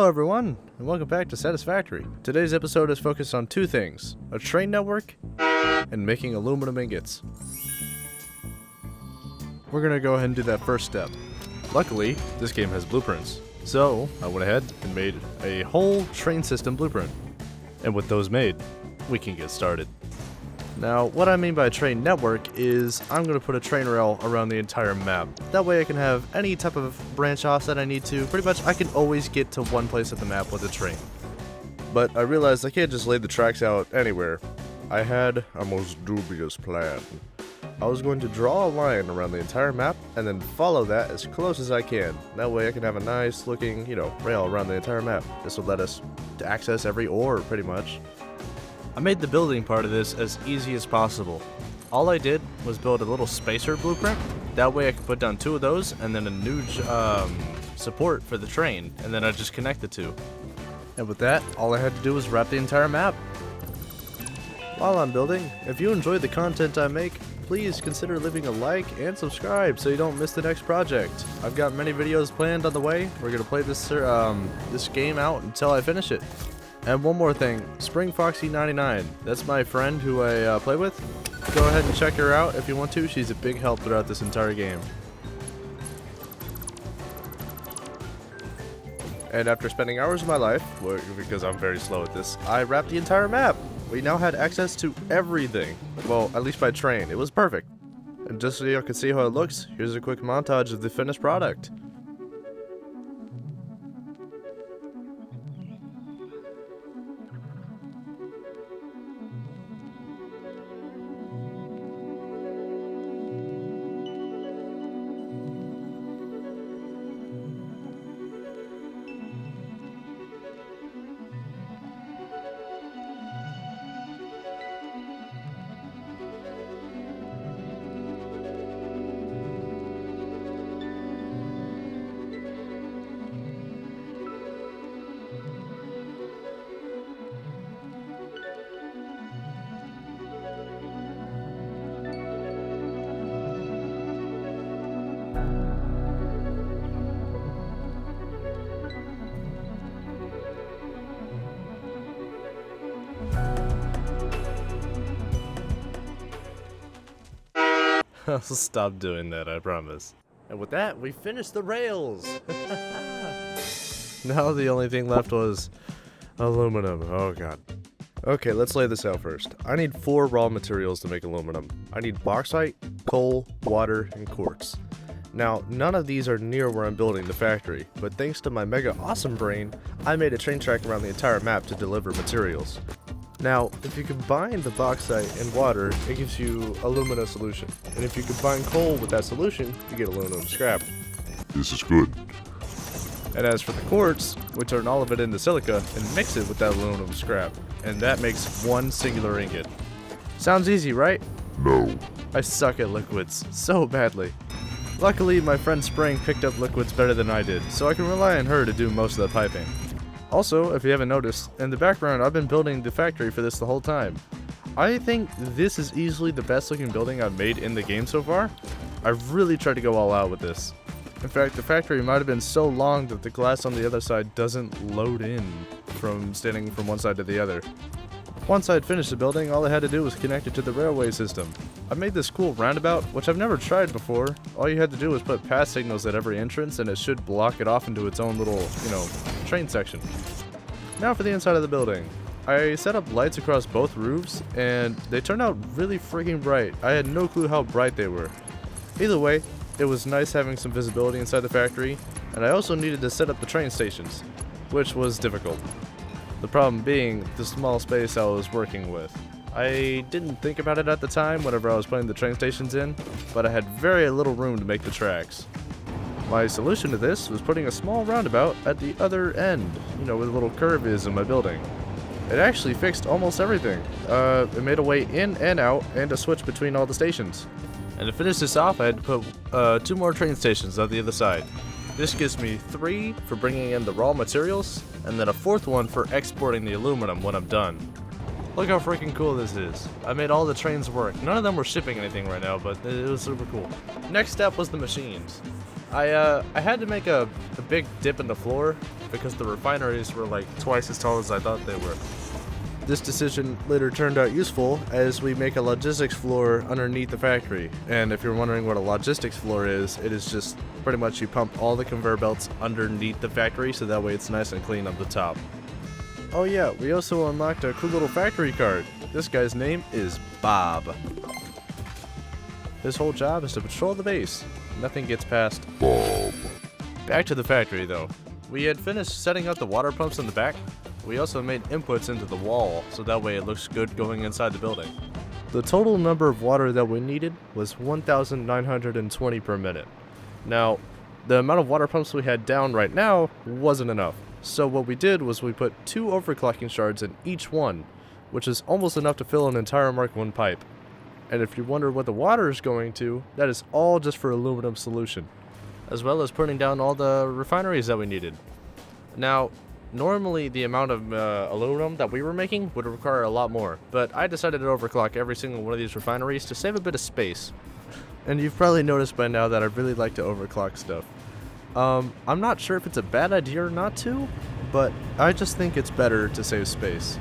everyone, and welcome back to Satisfactory. Today's episode is focused on two things, a train network and making aluminum ingots. We're gonna go ahead and do that first step. Luckily, this game has blueprints, so I went ahead and made a whole train system blueprint. And with those made, we can get started. Now, what I mean by train network is I'm going to put a train rail around the entire map. That way I can have any type of branch offs that I need to. Pretty much I can always get to one place at the map with a train. But I realized I can't just lay the tracks out anywhere. I had a most dubious plan. I was going to draw a line around the entire map and then follow that as close as I can. That way I can have a nice looking, rail around the entire map. This will let us to access every ore pretty much. I made the building part of this as easy as possible. All I did was build a little spacer blueprint. That way I could put down two of those and then a new support for the train, and then I just connect the two. And with that, all I had to do was wrap the entire map. While I'm building, if you enjoyed the content I make, please consider leaving a like and subscribe so you don't miss the next project. I've got many videos planned on the way. We're going to play this game out until I finish it. And one more thing, Spring Foxy 99, that's my friend who I play with. Go ahead and check her out if you want to. She's a big help throughout this entire game. And after spending hours of my life, because I'm very slow at this, I wrapped the entire map. We now had access to everything. Well, at least by train. It was perfect. And just so you can see how it looks, here's a quick montage of the finished product. I'll stop doing that, I promise. And with that, we finished the rails! Now the only thing left was aluminum. Oh god. Okay, let's lay this out first. I need 4 raw materials to make aluminum. I need bauxite, coal, water, and quartz. Now, none of these are near where I'm building the factory, but thanks to my mega awesome brain, I made a train track around the entire map to deliver materials. Now, if you combine the bauxite and water, it gives you alumina solution. And if you combine coal with that solution, you get aluminum scrap. This is good. And as for the quartz, we turn all of it into silica and mix it with that aluminum scrap. And that makes one singular ingot. Sounds easy, right? No. I suck at liquids so badly. Luckily, my friend Spring picked up liquids better than I did, so I can rely on her to do most of the piping. Also, if you haven't noticed, in the background I've been building the factory for this the whole time. I think this is easily the best looking building I've made in the game so far. I've really tried to go all out with this. In fact, the factory might have been so long that the glass on the other side doesn't load in from standing from one side to the other. Once I'd finished the building, all I had to do was connect it to the railway system. I made this cool roundabout, which I've never tried before. All you had to do was put pass signals at every entrance and it should block it off into its own little, train section. Now for the inside of the building. I set up lights across both roofs and they turned out really freaking bright. I had no clue how bright they were. Either way, it was nice having some visibility inside the factory, and I also needed to set up the train stations, which was difficult. The problem being the small space I was working with. I didn't think about it at the time whenever I was putting the train stations in, but I had very little room to make the tracks. My solution to this was putting a small roundabout at the other end, where the little curve is in my building. It actually fixed almost everything. It made a way in and out and a switch between all the stations. And to finish this off, I had to put 2 more train stations on the other side. This gives me 3 for bringing in the raw materials, and then a 4th one for exporting the aluminum when I'm done. Look how freaking cool this is. I made all the trains work. None of them were shipping anything right now, but it was super cool. Next step was the machines. I had to make a big dip in the floor because the refineries were like twice as tall as I thought they were. This decision later turned out useful as we make a logistics floor underneath the factory. And if you're wondering what a logistics floor is, it is just pretty much you pump all the conveyor belts underneath the factory so that way it's nice and clean up the top. Oh yeah, we also unlocked a cool little factory card. This guy's name is Bob. His whole job is to patrol the base. Nothing gets past Bob. Back to the factory though. We had finished setting up the water pumps in the back. We also made inputs into the wall so that way it looks good going inside the building. The total number of water that we needed was 1,920 per minute. Now, the amount of water pumps we had down right now wasn't enough. So what we did was we put 2 overclocking shards in each one, which is almost enough to fill an entire Mark I pipe. And if you wonder what the water is going to, that is all just for aluminum solution, as well as putting down all the refineries that we needed. Now, normally the amount of aluminum that we were making would require a lot more, but I decided to overclock every single one of these refineries to save a bit of space. And you've probably noticed by now that I really like to overclock stuff. I'm not sure if it's a bad idea or not to, but I just think it's better to save space.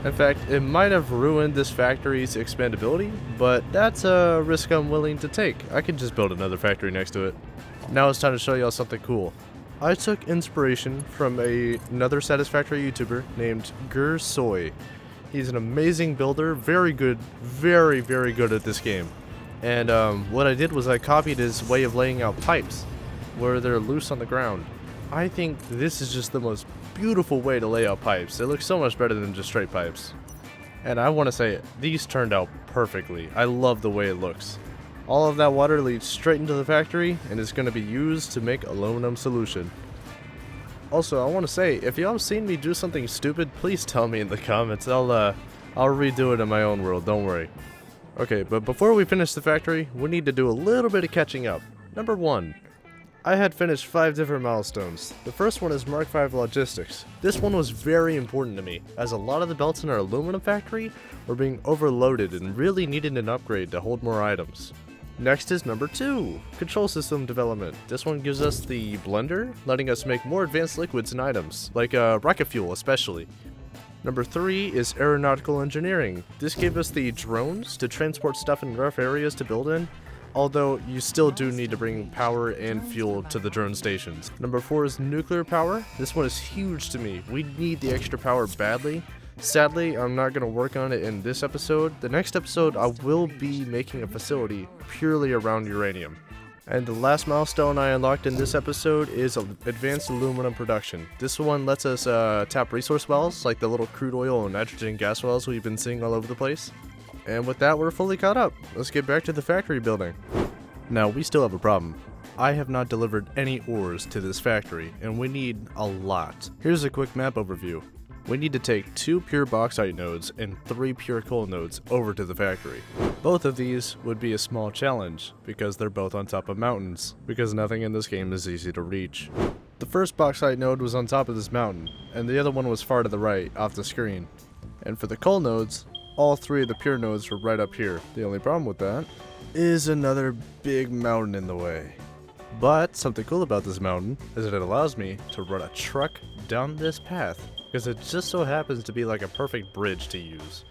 In fact, it might have ruined this factory's expandability, but that's a risk I'm willing to take. I can just build another factory next to it. Now it's time to show y'all something cool. I took inspiration from another Satisfactory YouTuber named Gursoy. He's an amazing builder, very good, very good at this game. And what I did was I copied his way of laying out pipes, where they're loose on the ground. I think this is just the most beautiful way to lay out pipes. It looks so much better than just straight pipes. And I want to say, these turned out perfectly. I love the way it looks. All of that water leads straight into the factory and is going to be used to make aluminum solution. Also, I want to say, if y'all have seen me do something stupid, please tell me in the comments. I'll redo it in my own world, don't worry. Okay, but before we finish the factory, we need to do a little bit of catching up. Number 1. I had finished 5 different milestones. The first one is Mark V Logistics. This one was very important to me, as a lot of the belts in our aluminum factory were being overloaded and really needed an upgrade to hold more items. Next is number 2, Control System Development. This one gives us the blender, letting us make more advanced liquids and items, like rocket fuel especially. Number 3 is Aeronautical Engineering. This gave us the drones to transport stuff in rough areas to build in, although you still do need to bring power and fuel to the drone stations. Number 4 is Nuclear Power. This one is huge to me. We need the extra power badly. Sadly, I'm not going to work on it in this episode. The next episode, I will be making a facility purely around uranium. And the last milestone I unlocked in this episode is Advanced Aluminum Production. This one lets us tap resource wells, like the little crude oil and nitrogen gas wells we've been seeing all over the place. And with that, we're fully caught up. Let's get back to the factory building. Now, we still have a problem. I have not delivered any ores to this factory, and we need a lot. Here's a quick map overview. We need to take 2 pure bauxite nodes and 3 pure coal nodes over to the factory. Both of these would be a small challenge, because they're both on top of mountains, because nothing in this game is easy to reach. The first bauxite node was on top of this mountain, and the other one was far to the right, off the screen. And for the coal nodes, all 3 of the pure nodes were right up here. The only problem with that is another big mountain in the way. But something cool about this mountain is that it allows me to run a truck down this path, because it just so happens to be like a perfect bridge to use.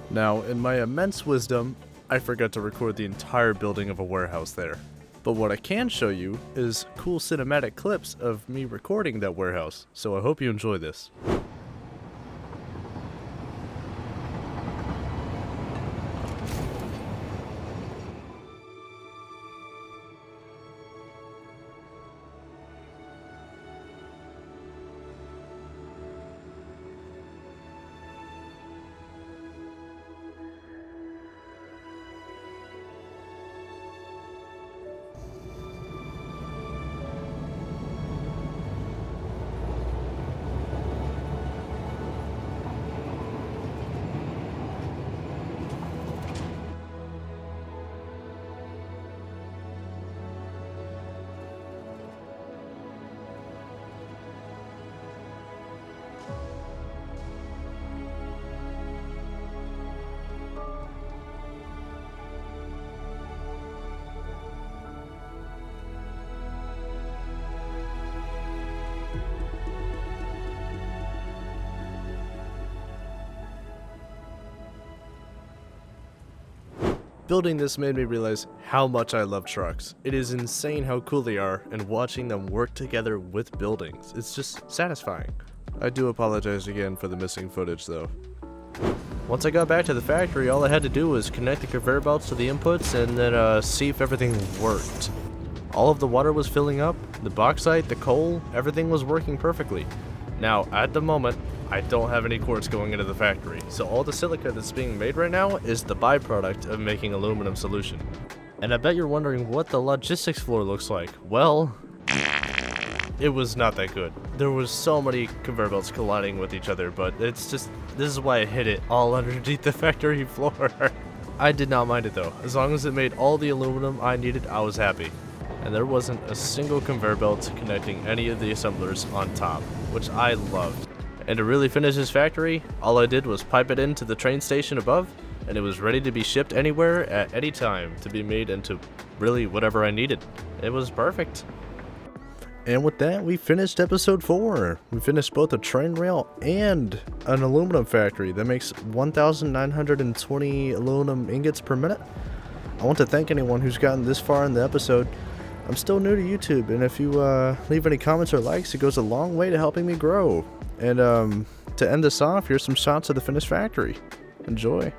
Now, in my immense wisdom, I forgot to record the entire building of a warehouse there. But what I can show you is cool cinematic clips of me recording that warehouse, so I hope you enjoy this. Building this made me realize how much I love trucks. It is insane how cool they are, and watching them work together with buildings, it's just satisfying. I do apologize again for the missing footage though. Once I got back to the factory, all I had to do was connect the conveyor belts to the inputs and then see if everything worked. All of the water was filling up, the bauxite, the coal, everything was working perfectly. Now, at the moment, I don't have any quartz going into the factory, so all the silica that's being made right now is the byproduct of making aluminum solution. And I bet you're wondering what the logistics floor looks like. Well, it was not that good. There was so many conveyor belts colliding with each other, but it's just, this is why I hid it all underneath the factory floor. I did not mind it though. As long as it made all the aluminum I needed, I was happy. And there wasn't a single conveyor belt connecting any of the assemblers on top, which I loved. And to really finish this factory, all I did was pipe it into the train station above, and it was ready to be shipped anywhere at any time to be made into really whatever I needed. It was perfect. And with that, we finished episode 4. We finished both a train rail and an aluminum factory that makes 1,920 aluminum ingots per minute. I want to thank anyone who's gotten this far in the episode. I'm still new to YouTube, and if you leave any comments or likes, it goes a long way to helping me grow. And to end this off, here's some shots of the finished factory. Enjoy.